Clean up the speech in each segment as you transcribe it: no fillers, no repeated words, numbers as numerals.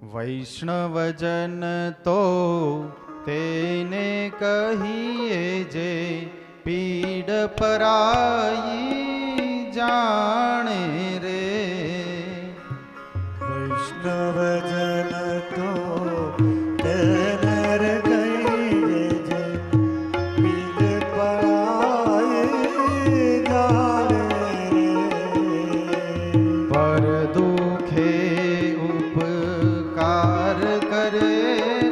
વૈષ્ણવજન તો તેને કહીએ જે પીડ પરાઈ જાણે રે. વૈષ્ણવજન તો તેને કહીએ જે પીડ પરાઈ જાણે રે. પર દુખે ઉપકાર કરે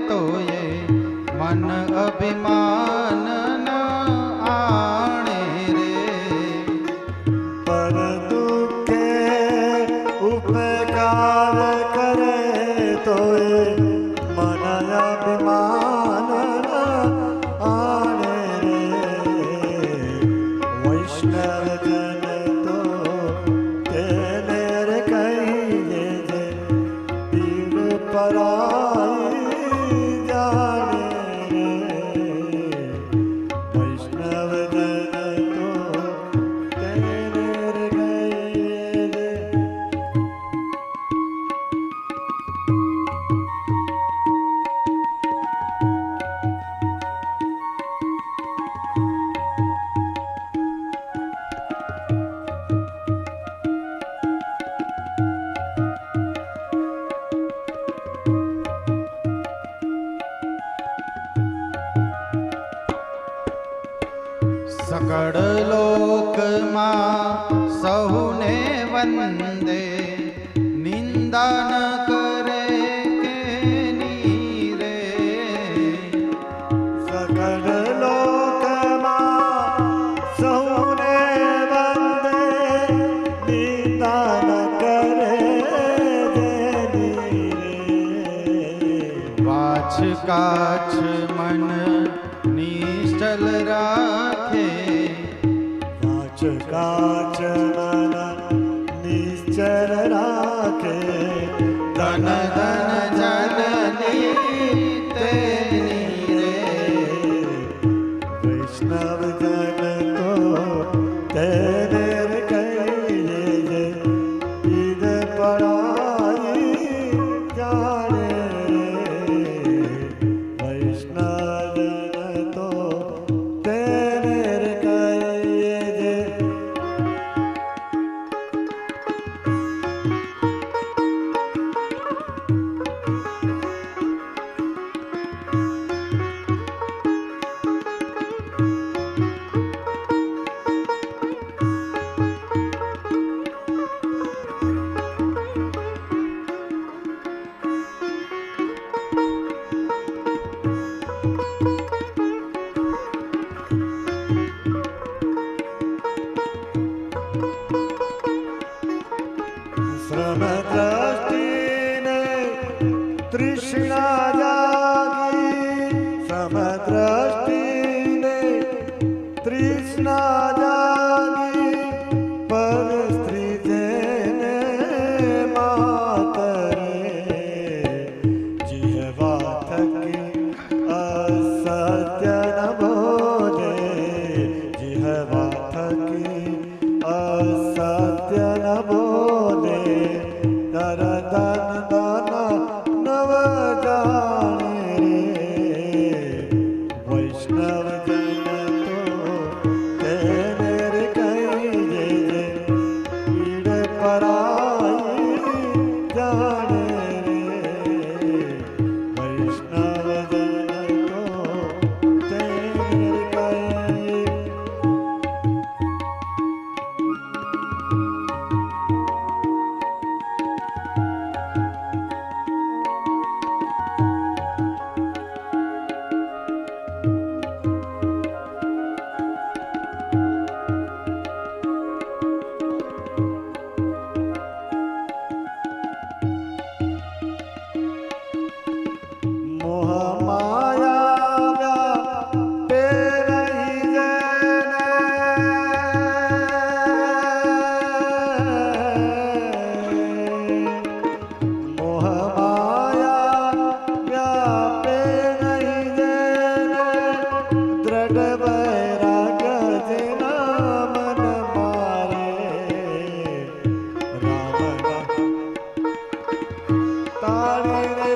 તો એ મન અભિમાન ન આણે રે. પર દુખે ઉપકાર કરે તો એ મન અભિમાન આણે રે. વૈષ્ણવજન તો તેને કહીએ જે પીડ પરાઈ જાણે રે. વૈષ્ણવજન તો તેને કહીએ જે સકળ લોકમાં સહુને વંદે નિંદા ન કરે કે નીરે. સકળ લોકમાં સૌને વંદે નિંદા ન કરે જેની રે. વાછ કાછ મન નિશ્ચલ રાખે વાચ કાચ મન નિશ્ચર રાખે. ધન ધન જનની તેની રે. વૈષ્ણવજન તો તેને કહીએ જે પીડ પરાઈ જાણે રે. વૈષ્ણવજન તો તેને કહીએ જે શ્રમ દ્રષ્ટિને તૃષ્ણા જાગી. શ્રમ દ્રષ્ટિને તૃષ્ણા જાગી. પર સ્ત્રી જેને માતરે. જીહવા થકી અસત્ય ન બોલે. જીહવા થકી અસત્ય ન બોલે. નર ધન દાન નવ જા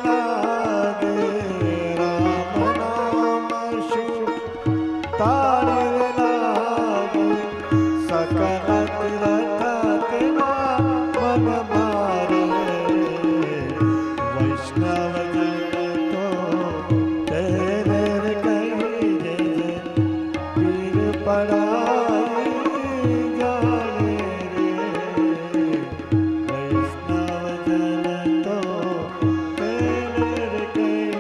લાગે રામ નામ શુભ તારે લાગે સકલ તીર્થ તેના મન મારે વૈષ્ણવ જન તો તેરે કહી જે પીર પડાઈ જાણે રે વૈષ્ણવ જન તો તેરે કહી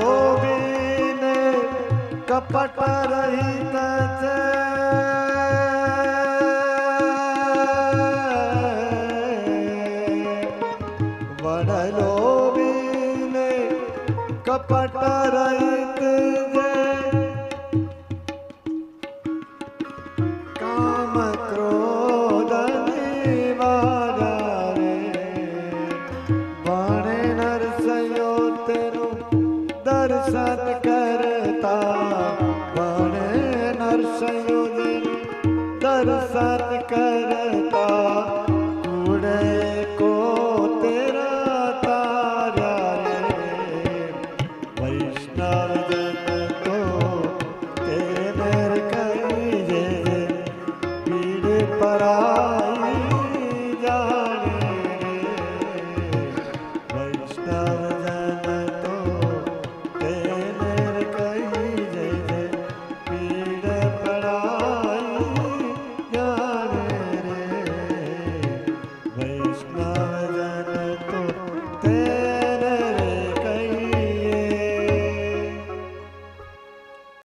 વનલોભીને કપટ રહિત છે વનલોભીને કપટ રહિત છે કામ ક્રોધ નિવાર્યા રે ભણે નરસયો તેનું દર્શન કરતા ભણે નરસયો દર્શન કરતા કુડે કો તેરા તાર્યા રે વૈષ્ણવ જન તો તેને કહી જે પીડ પરાઈ જાણે વૈષ્ણવ જન તો તેને કહી જે પીડ પરાઈ જાણે રે વૈષ્ણવ